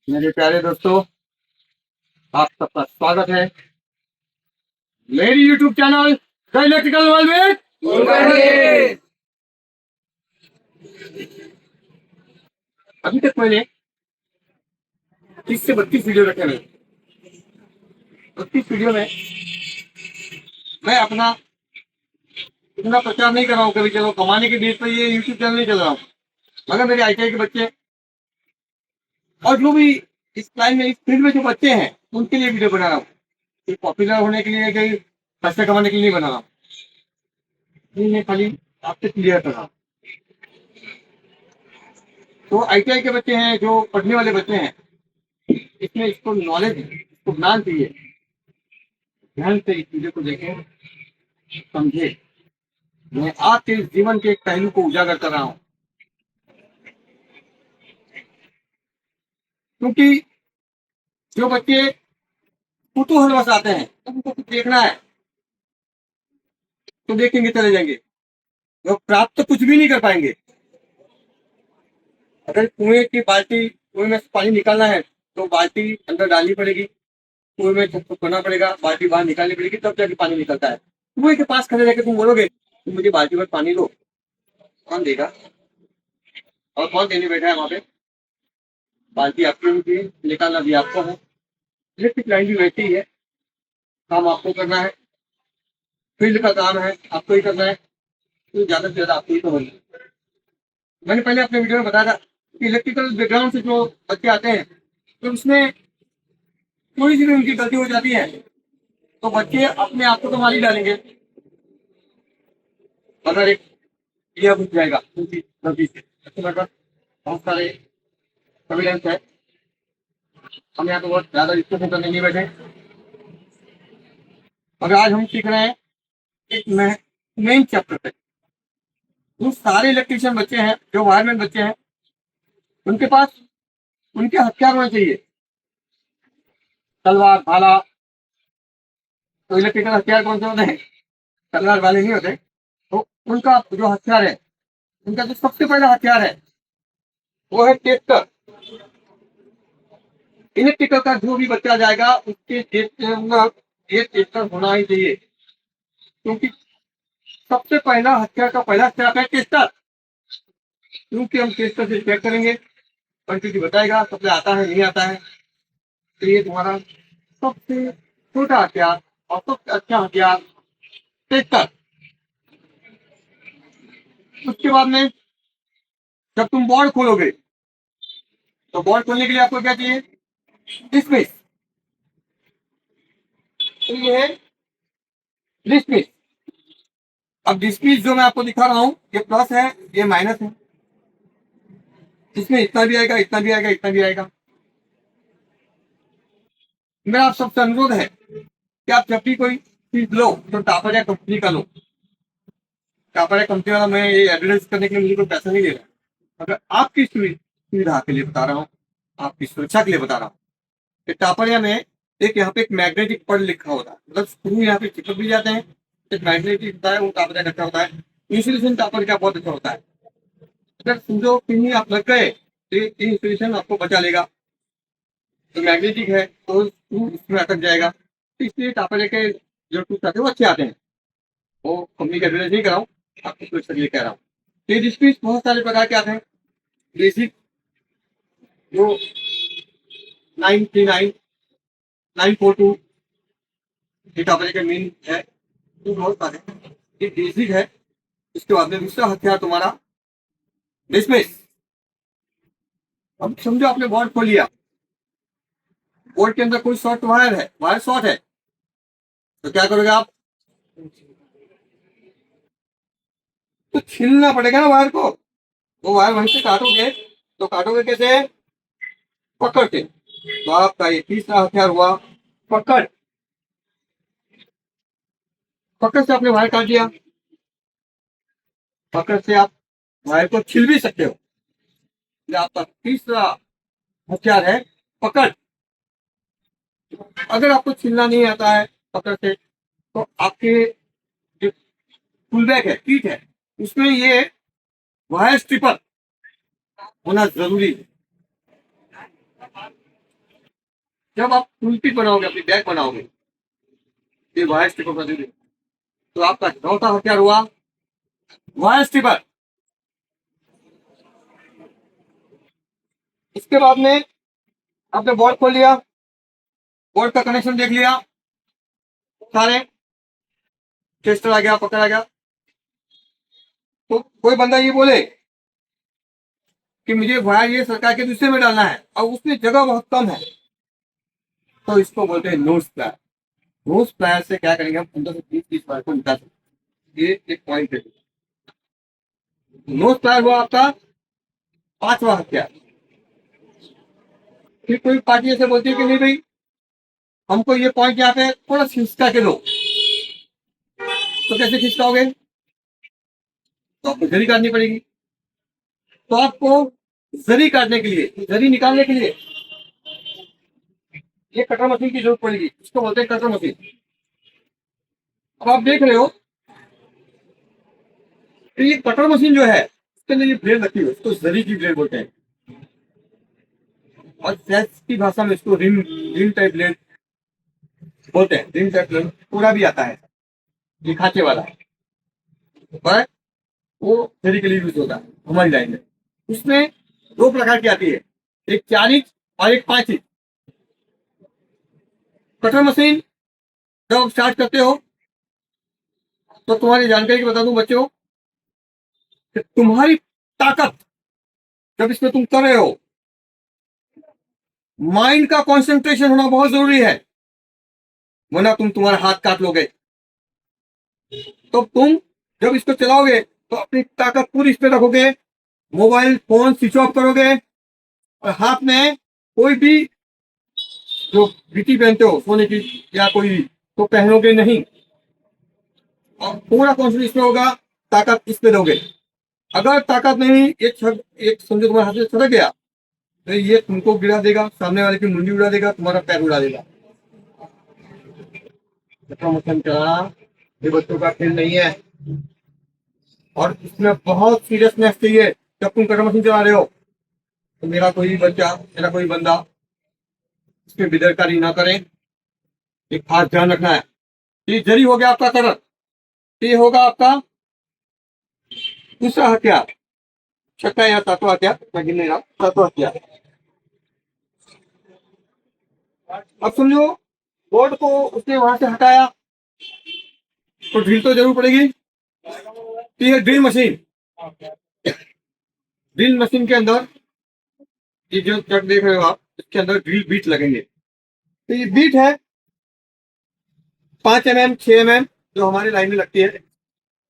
मेरे प्यारे दोस्तों, आप सबका स्वागत है मेरी YouTube channel the electrical world में। अभी तक मैंने 30 से 32 वीडियो रखे हैं। 32 वीडियो में मैं अपना इतना प्रचार नहीं कर रहा हूँ, कभी चलो कमाने के बेस पर ये यूट्यूब चैनल नहीं चल रहा हूँ। मगर मेरे आईटीआई के बच्चे और जो भी इस लाइन में, इस फील्ड में जो बच्चे हैं, उनके लिए वीडियो बना रहा हूँ। कोई पॉपुलर होने के लिए, कहीं पैसे कमाने के लिए नहीं बना रहा हूँ। मैं खाली आपसे क्लियर कर रहा हूँ। तो आईटीआई के बच्चे हैं, जो पढ़ने वाले बच्चे हैं, इसमें इसको नॉलेज, इसको ज्ञान चाहिए, ध्यान से इस चीजों को देखें, समझे। मैं आपके इस जीवन के एक पहलू को उजागर कर रहा हूँ, क्योंकि जो बच्चे कुतूहलवश आते हैं, उनको कुछ देखना है तो देखेंगे, चले जाएंगे। वो प्राप्त तो कुछ भी नहीं कर पाएंगे। अगर कुएं में से पानी निकालना है तो बाल्टी अंदर डालनी पड़ेगी, कुएं में छत करना पड़ेगा, बाल्टी बाहर निकालनी पड़ेगी, तब जाके पानी निकलता है। कुएं के पास खड़े रहकर तुम बोलोगे तुम मुझे बाल्टी भर पानी दो, कौन देगा? और कौन देने बैठा है वहां पे? बाल्टी आपकी होती है, निकालना भी आपको है। इलेक्ट्रिक लाइन भी वैसे ही है, काम आपको करना है, फील्ड का काम है, आपको ही करना है, तो ज्यादा से ज्यादा आपको ही तो होगी। मैंने पहले अपने वीडियो में बताया था कि इलेक्ट्रिकल बैकग्राउंड से जो बच्चे आते हैं, तो उसमें थोड़ी सी भी उनकी गलती हो जाती है तो बच्चे अपने आप को तो मार ही डालेंगे। अगर एक क्रिया बुझ जाएगा उनकी गलती से, तो मेरे पास बहुत सारे एविडेंस है। हम यहाँ पे बहुत ज्यादा डिस्कशन करने नहीं बैठे, मगर आज हम सीख रहे हैं एक मेन चैप्टर पे। जो सारे इलेक्ट्रिशियन बच्चे हैं, जो वायरमैन बच्चे हैं, उनके पास उनके हथियार होने चाहिए, तलवार भाला। तो इलेक्ट्रिकल हथियार कौन से होते हैं? तलवार वाले नहीं होते। तो उनका जो हथियार है, उनका जो सबसे पहला हथियार है वो है टेस्टर। इलेक्ट्रिकल का जो भी बच्चा जाएगा उसके ये टेस्टर होना ही चाहिए, क्योंकि सबसे पहला हथियार का पहला स्टेप है टेस्टर। क्योंकि हम टेस्टर से चेक करेंगे, क्वांटिटी बताएगा सबसे आता है नहीं आता है। तो ये तुम्हारा सबसे छोटा हथियार और सबसे अच्छा हथियार टेस्टर। उसके बाद में जब तुम बॉल खोलोगे, तो बॉल खोलने के लिए आपको क्या चाहिए? डिस्मिस। तो ये है डिस्मिस। अब डिस्मिस जो मैं आपको दिखा रहा हूँ, ये प्लस है, ये माइनस है। इसमें इतना भी आएगा, इतना भी आएगा, इतना भी आएगा। मेरा आप सबसे अनुरोध है कि आप जब भी कोई चीज लो तो टापर या कंपनी का लो। टापर या कंपनी वाला मैं ये एडवर्टाइज करने के लिए मुझे कोई पैसा नहीं दे रहा, अगर आपकी सुविधा के लिए बता रहा हूँ, आपकी सुरक्षा के लिए बता रहा हूँ। कि टापर या में एक यहाँ पे एक मैग्नेटिक पड लिखा होता है, मतलब स्क्रू यहाँ पे चिपक भी जाते हैं। एक मैग्नेटिक होता है, वो टापर का अच्छा होता है। इंसुलेशन टापर का बहुत अच्छा होता है। अगर समझो कहीं आप लग गए तो ये इंसुलेशन आपको बचा लेगा। तो मैग्नेटिक है तो स्क्रू इसमें अटक जाएगा, तो इसलिए टापर के जो टूल्स आते हैं वो अच्छे आते हैं। वो कंपनी का एड्रेस नहीं कराऊँ, आपको सुरक्षा के लिए कह रहा हूँ। तो इसमें बहुत सारे प्रकार के आते हैं। बेसिक जो 939 942 ये टापर का मेन है, तो बहुत सारे ये बेसिक है। उसके बाद में दूसरा हथियार तुम्हारा डिसमिस। अब समझो आपने बोर्ड खोल लिया, बोर्ड के अंदर कोई शॉर्ट वायर है, वायर शॉर्ट है, तो क्या करोगे आप? तो छीलना पड़ेगा ना वायर को। वो वायर वहीं से काटोगे, तो काटोगे कैसे? पकड़ के। तो आपका ये तीसरा हथियार हुआ पकड़। पकड़ से आपने वायर काट दिया, पकड़ से आप वायर को छील भी सकते हो। ये आपका तीसरा हथियार है पकड़। अगर आपको छीलना नहीं आता है पकड़ से, तो आपके जो फुल बैक है, पीठ है, उसमें ये वायर स्ट्रिपर होना जरूरी है। जब आप टूलपिक बनाओगे, अपनी बैग बनाओगे, ये वायर स्टिपर बना दोगे, तो आपका चौथा हथियार हुआ वायर स्टिपर। इसके बाद में आपने बोर्ड खोल लिया, बोर्ड का कनेक्शन देख लिया, सारे टेस्टर आ गया, पकड़ आ गया। तो कोई बंदा ये बोले कि मुझे वायर ये सरकार के दूसरे में डालना है और उसमें जगह बहुत कम है, तो इसको बोलते हैं नोज प्लायर। नोज प्लायर से क्या करेंगे, हम 15 से 20 वायर को निकाल सकते हैं। ये एक पॉइंट है। नोज प्लायर हुआ आपका पांचवा हथियार। फिर कोई पार्टी ऐसे बोलती है कि नहीं भाई, हमको ये पॉइंट यहाँ पे थोड़ा खिसका के दो, तो कैसे खिसकाओगे, तो आपको जरी काटनी पड़ेगी। तो आपको जरी काटने के लिए, जरी निकालने के लिए ये कटर मशीन की जरूरत पड़ेगी, इसको बोलते हैं कटर मशीन। अब आप देख रहे हो कि ये कटर मशीन जो है, इसके अंदर ये ब्लेड रखी है, इसको जरी की ब्लेड बोलते हैं, और फ्रेंच की भाषा में इसको रिम रिम टाइप ब्लेड बोलते हैं। रिम टाइप ब्लेड पूरा भी आता है, ये खांचे वाला, पर वो जरी के लिए यूज होता है हमारी लाइन में। उसमें दो प्रकार की आती है, एक 4 इंच और एक 5 इंच। कटर मशीन जब स्टार्ट करते हो, तो तुम्हारी जानकारी की बता दूं बच्चों, कि तुम्हारी ताकत जब इसमें तुम कर रहे हो, माइंड का कंसंट्रेशन होना बहुत जरूरी है, वरना तुम तुम्हारा हाथ काट लोगे। तो तुम जब इसको चलाओगे तो अपनी ताकत पूरी इस पे रखोगे, मोबाइल फोन स्विच ऑफ करोगे, और हाथ में कोई भी जो बीटी पहनते हो सोने की या कोई, तो पहनोगे नहीं, और पूरा कॉन्सेंट्रेशन इसमें होगा, ताकत इस पे दोगे। अगर ताकत नहीं, एक समझो तुम्हारे हाथ से छटक गया, तो ये तुमको गिरा देगा, सामने वाले की मुंडी उड़ा देगा, तुम्हारा पैर उड़ा देगा। मतलब चलाना ये बच्चों का खेल नहीं है, और इसमें बहुत सीरियसनेस चाहिए। जब तुम कटर मशीन चला रहे हो, तो मेरा कोई बच्चा, मेरा कोई बंदा इसमें बेदरकारी ना करे, एक खास ध्यान रखना है। ये जरी हो गया आपका कटर, ये होगा आपका दूसरा हथियार, छठा या सातवां हथियार, मैं गिन नहीं रहा, सातवां हथियार। अब समझो, बोर्ड को उसने वहां से हटाया, तो ड्रिल तो जरूर पड़ेगी। तो ये ड्रिल मशीन, ड्रिल मशीन के अंदर ये जो ट्रक देख रहे हो आप, इसके अंदर ड्रिल बीट लगेंगे। तो ये बीट है 5 mm 6 mm, जो हमारी लाइन में लगती है।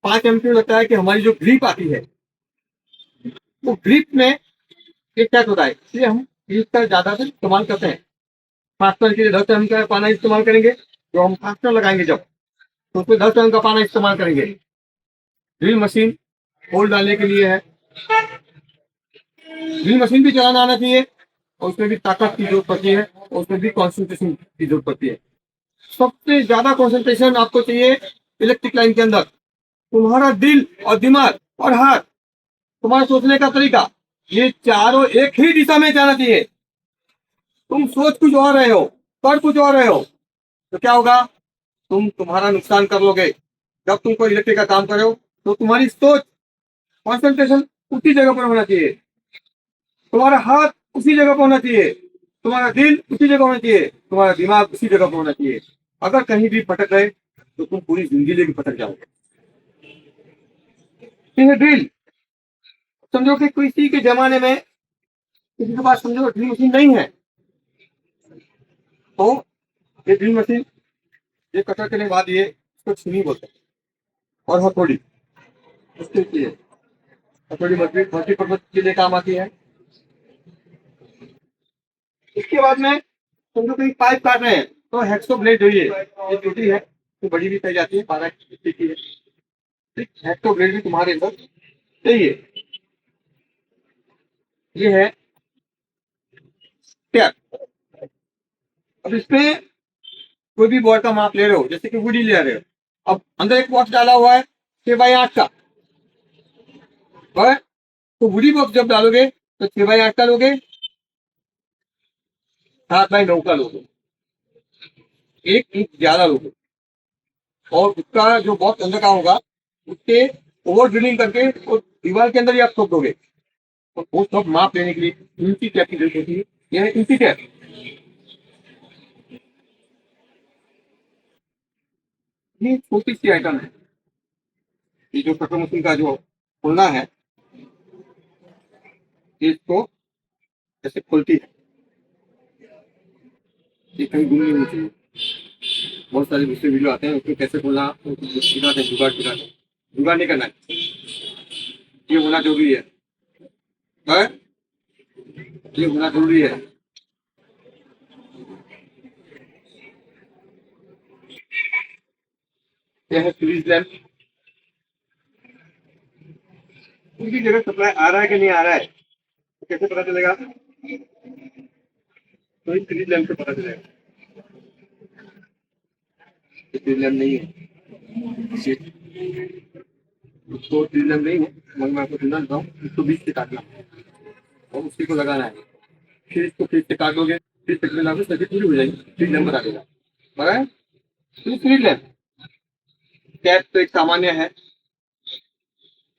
5 mm क्यों लगता है, कि हमारी जो ग्रिप आती है, वो ग्रिप में एक क्या होता है, इसलिए हम ग्रिप का ज्यादातर इस्तेमाल करते हैं। फास्टर के लिए 10 mm का पाना इस्तेमाल करेंगे, जो हम फास्टर लगाएंगे जब, तो उसमें 10 mm का पाना इस्तेमाल करेंगे। ड्रिल मशीन होल डालने के लिए है। ड्रिल मशीन भी चलाना आना चाहिए, और उसमें भी ताकत की जरूरत पड़ती है, और उसमें भी कॉन्सेंट्रेशन की जरूरत पड़ती है। सबसे ज्यादा कॉन्सेंट्रेशन आपको चाहिए इलेक्ट्रिक लाइन के अंदर। तुम्हारा दिल और दिमाग और हाथ, तुम्हारा सोचने का तरीका, ये चारों एक ही दिशा में जाना चाहिए। तुम सोच कुछ और रहे हो, कर कुछ और रहे हो, तो क्या होगा, तुम तुम्हारा नुकसान कर लोगे। जब तुम कोई इलेक्ट्रिक का काम करो, तो तुम्हारी सोच, कॉन्सेंट्रेशन उसी जगह पर होना चाहिए, तुम्हारा हाथ उसी जगह पर होना चाहिए, तुम्हारा दिल उसी जगह होना चाहिए, तुम्हारा दिमाग उसी जगह पर होना चाहिए। अगर कहीं भी भटक गए, तो तुम पूरी जिंदगी लेके भटक जाओगे। ये ड्रिल, समझो कि किसी के जमाने में किसी के पास समझो ड्रिल मशीन नहीं है, तो ये ड्रिल मशीन, ये कटर करने के बाद ये इसको छीनी बोलते हैं, और हथौड़ी उसके लिए, हथौड़ी मल्टीपर्पज के लिए काम आती है। इसके बाद में समझो कहीं पाइप काट रहे हैं, तो हेक्सो ब्लेड जो ये छोटी है, तो बड़ी भी पाई जाती है, 12 की है। ठीक, हेक्सो ब्लेड भी तुम्हारे अंदर चाहिए। ये है टैप। अब इसमें कोई भी बोर्ड का माप ले रहे हो, जैसे कि वुडी ले रहे हो, अब अंदर एक बॉक्स डाला हुआ है 6x8 का, और तो वुडी बॉक्स जब डालोगे, तो 6x8 का लोगे, 7x9 का लोगे। 1 इंच ज्यादा लोगे और उसका जो बॉक्स अंदर का होगा उसके ओवर ड्रिलिंग करके उस दीवार के अंदर ही आप ठोक दोगे। तो वो सब माप लेने के लिए इंची टेप की जरूरत होती है। यह है इंची टेप। ये छोटी सी आइटम है। ये जो कटर मशीन का जो खोलना है, ये इसको ऐसे खुलती है, ये कहीं गुम नहीं होनी चाहिए। बहुत सारे दूसरे वीडियो आते हैं उसमें कैसे खोलना, सिखाते हैं, जुगाड़ सिखाते हैं। जुगाड़ नहीं करना है, ये होना जरूरी है? ये होना जरूरी है। यह है सीरीज लैंप। उनकी जगह सप्लाई आ रहा है कि नहीं आ रहा है तो कैसे पता चलेगा? तो इस सीरीज लैंप से पता चलेगा। ये सीरीज लैंप नहीं है, उसको सीरीज लैंप नहीं है, मगर मैं आपको सुना देता हूँ। इसको बीच से काटना और उसी को लगाना है। फिर इसको फिर से काटोगे, फिर से लगाओगे, सभी पूरी हो जाएगी, सीरीज लैंप बता देगा। मगर सीरीज लैंप कैप तो एक सामान्य है,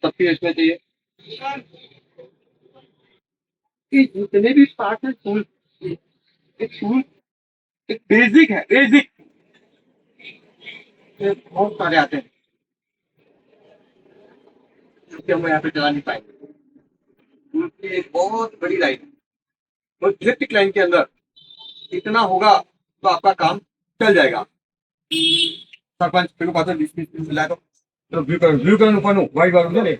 सबकी इसमें चाहिए। ये जितने भी पार्ट है टूल, एक टूल, एक बेसिक है, बेसिक बहुत सारे आते हैं जो कि हम यहाँ पे चला नहीं पाएंगे। टूल की एक बहुत बड़ी लाइन है और इलेक्ट्रिक लाइन के अंदर इतना होगा तो आपका काम चल जाएगा। सरपंच मेरे को पास 20 20 मिला तो व्यू कर ऊपर नो वाइट वाला नहीं।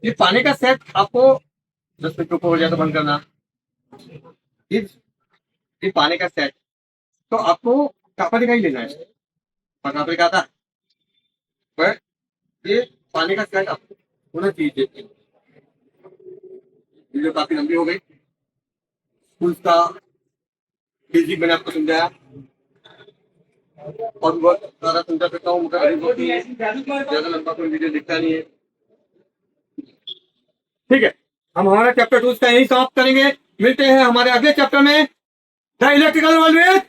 ये पानी का सेट आपको 10 मिनट ऊपर हो जाए तो बंद करना। ये ये पानी का सेट तो आपको कापा दिखाई लेना है, और कापा का आता है पर ये पानी का सेट आपको होना चाहिए। वीडियो काफी लंबी हो गई, उसका बेसिक मैंने आपको समझाया और बहुत सारा समझा सकता हूँ, मगर ज्यादा लंबा कोई वीडियो दिखता नहीं है। ठीक है, हम हमारा चैप्टर 2 का यही समाप्त करेंगे। मिलते हैं हमारे अगले चैप्टर में, द इलेक्ट्रिकल वर्ल्ड में।